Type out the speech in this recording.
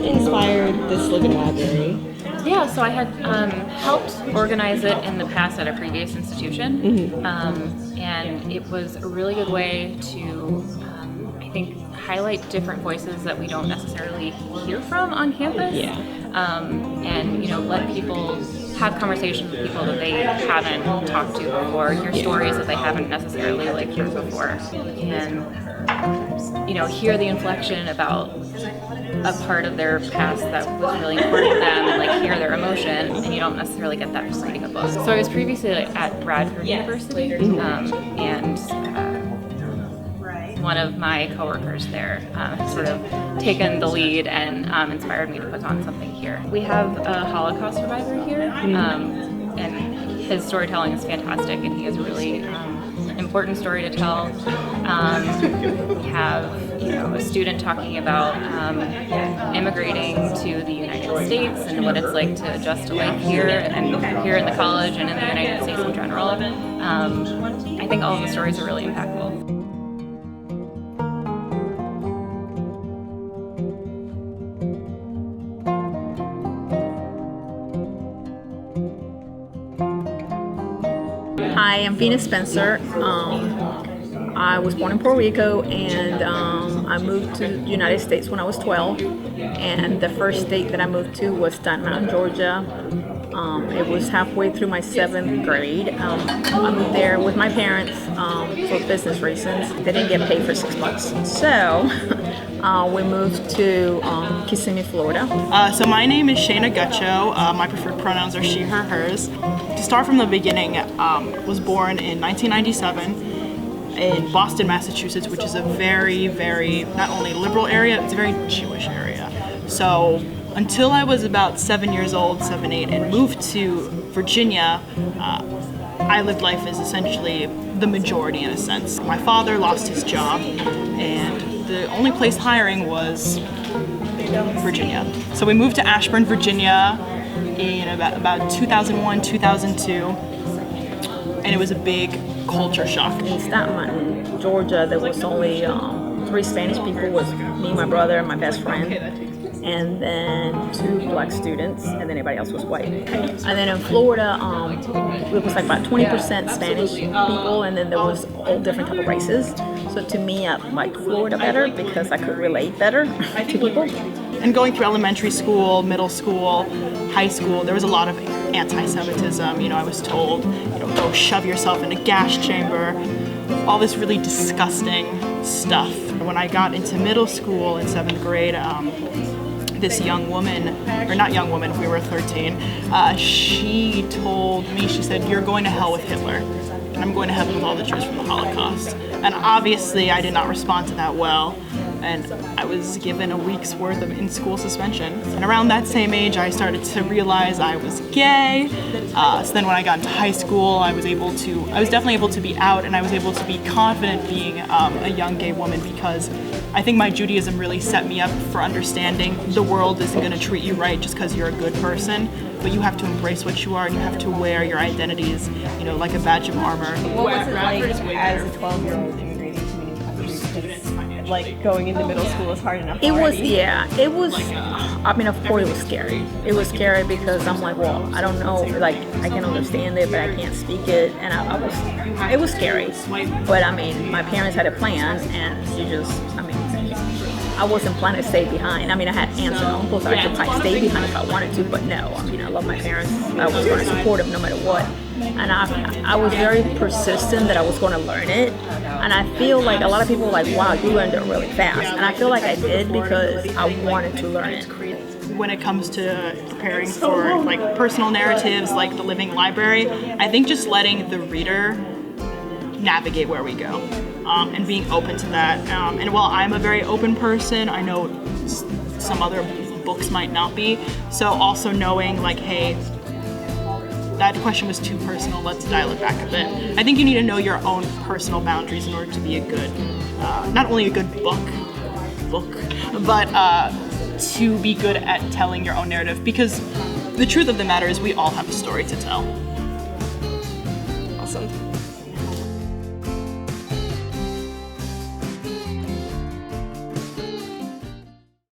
inspired this living library? Yeah, so I had helped organize it in the past at a previous institution, and it was a really good way to, I think, highlight different voices that we don't necessarily hear from on campus. Yeah. And let people have conversations with people that they haven't talked to before, hear stories that they haven't necessarily heard before, and hear the inflection about a part of their past that was really important to them, and hear their emotion, and you don't necessarily get that from reading a book. So I was previously at Bradford University, and one of my coworkers there has sort of taken the lead and inspired me to put on something here. We have a Holocaust survivor here, and his storytelling is fantastic, and he has a really important story to tell. We have a student talking about immigrating to the United States and what it's like to adjust to life here, and here in the college and in the United States in general. I think all of the stories are really impactful. Hi, I'm Venus Spencer. I was born in Puerto Rico, and I moved to the United States when I was 12. And the first state that I moved to was Staten Island, Georgia. It was halfway through my 7th grade. I moved there with my parents for business reasons. They didn't get paid for 6 months. So we moved to Kissimmee, Florida. So my name is Shayna Gutcho. My preferred pronouns are she, her, hers. To start from the beginning, was born in 1997 in Boston, Massachusetts, which is a very, very, not only liberal area, it's a very Jewish area. So until I was about 7 years old, 7, 8, and moved to Virginia, I lived life as essentially the majority in a sense. My father lost his job, and the only place hiring was Virginia. So we moved to Ashburn, Virginia in about 2001, 2002, and it was a big culture shock. In Staten Island, Georgia, there was only 3 Spanish people. It was me, my brother, and my best friend, and then 2 black students, and then everybody else was white. And then in Florida, it was about 20% Spanish people, and then there was all different type of races. So to me, I liked Florida better because I could relate better to people. And going through elementary school, middle school, high school, there was a lot of anti-Semitism. I was told, go shove yourself in a gas chamber, all this really disgusting stuff. When I got into middle school in 7th grade, this young woman, or not young woman, we were 13, she told me, she said, "You're going to hell with Hitler, and I'm going to heaven with all the Jews from the Holocaust." And obviously I did not respond to that well, and I was given a week's worth of in-school suspension. And around that same age, I started to realize I was gay. So then when I got into high school, I was definitely able to be out, and I was able to be confident being a young gay woman, because I think my Judaism really set me up for understanding the world isn't going to treat you right just because you're a good person, but you have to embrace what you are, and you have to wear your identities, like a badge of armor. What was it like as a 12-year-old immigrating to a new country? Like going into middle school is hard enough already. I mean, of course it was scary. It was scary because I'm like, well, I don't know, I can understand it, but I can't speak it, and it was scary. But I mean, my parents had a plan, and I wasn't planning to stay behind. I mean, I had aunts and uncles that I could probably stay behind if I wanted to, but no. I mean, I love my parents. I was going to support them no matter what. And I was very persistent that I was going to learn it. And I feel like a lot of people are like, wow, you learned it really fast. And I feel like I did because I wanted to learn it. When it comes to preparing for personal narratives like the Living Library, I think just letting the reader navigate where we go. And being open to that. And while I'm a very open person, I know some other books might not be. So also knowing hey, that question was too personal, let's dial it back a bit. I think you need to know your own personal boundaries in order to be a good, not only a good book, but to be good at telling your own narrative. Because the truth of the matter is we all have a story to tell. Awesome.